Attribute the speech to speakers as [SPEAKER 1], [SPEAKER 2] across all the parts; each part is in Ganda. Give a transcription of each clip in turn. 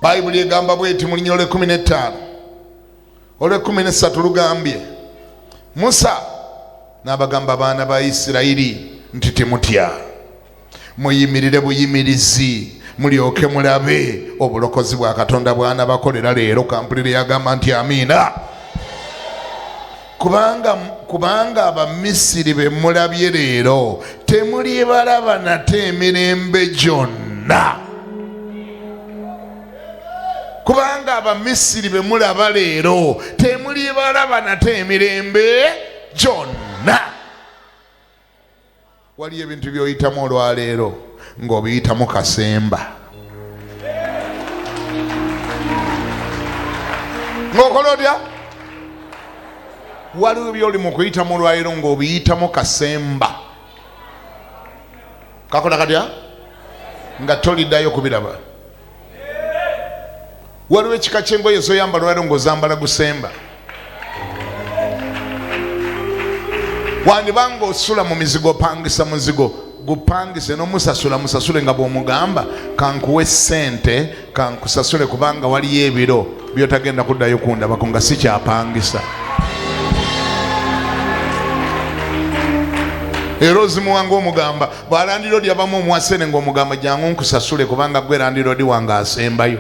[SPEAKER 1] Bayibuli egamba bweti mu linnya 15 13 lugambye Musa n'abagamba abaana ba Isirayiri nti temutya muyimirire buyimirizi mulyoke mulabe obulokozi bwa Katonda bwana bakolera leero. Kampulire yagamba nti amiina. Kubanga Abamisiri be mulabye leero temulibalaba nate emirembe gyonna. Kubanga Abamisiri be mulaba leero temulibalaba nate emirembe gyonna. Waliyo ebintu by'oyitamu olwaleero ng'obiyitamu kasemba. Ng'okola otya? Waliwo by'oli mu kuyitamu olwaleero ng'obiyitamu kasemba. Kakola katya? Nga toliddayo kubiraba. Waliwo ekika ky'engoye z'oyambala olwaleero ng'ozambala gusemba. Wandibanga osula mu mizigo opangisa muzigo gupangise n'omusasula musasule nga bw'omugamba kankuwe ssente kankusasule kubanga waliyo ebiro by'otagenda kuddayo kundabako nga si kyapangisa. Era ozimuwanga omugamba bw'alandiroodi abamu omuwasene ng'omugamba jangu nkusasule kubanga gwe landiroodi wange asembayo.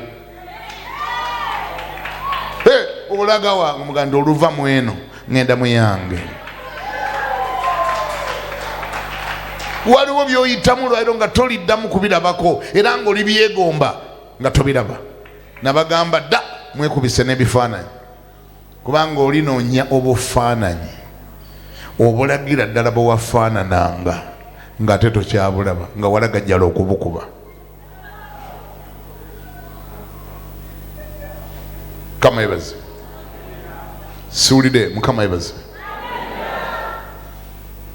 [SPEAKER 1] Olaga wange omuganda oluva mu eno ngenda mu yange. Waliwo by'oyitamu lwaliro nga toliddamu kubirabako era ng'oli byegomba nga tobiraba. Nabagamba dda mwekubise n'ebifaananyi kubanga olinoonya obufaananyi obulagira ddala bwe wafaanananga ng'ate tokyabulaba nga walagajjala okubukuba. Mukama yebaze. Siwulire Mukama yebaze.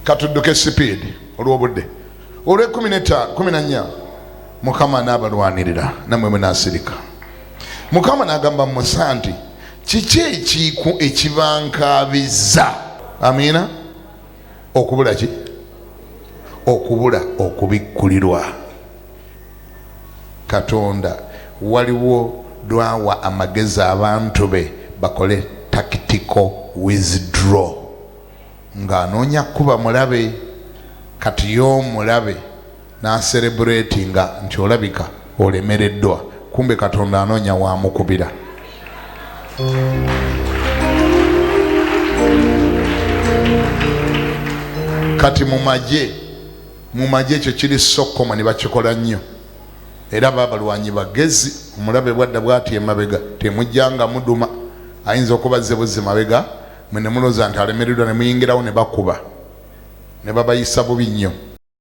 [SPEAKER 1] Katudduke sipiidi olw'obudde. Olw'e14 Mukama n'abalwanirira namwe munaasirika. Mukama n'agamba Musa nti kiki ekiiku ekibankaabiza? Amiina. Okubula ki? Okubula okubikkulirwa. Katonda waliwo dwawa amagezi abantu be bakole tactical withdraw. Ng'anoonya kuba mulabe kati y'omulabe n'aserebulatinga nti olabika olemereddwa kumbe Katonda anoonya wamukubira. Kati mu magye ekyo kiri sokoma ne bakikola nnyo era baabalwanyi bagezi. Omulabe bwadda bw'ati emabega temujjanga muduma ayinza okuba zze buzzi mabega mwe ne muloza nti alemereddwa ne muyingirawo ne bakuba ne babayisa bubi nnyo.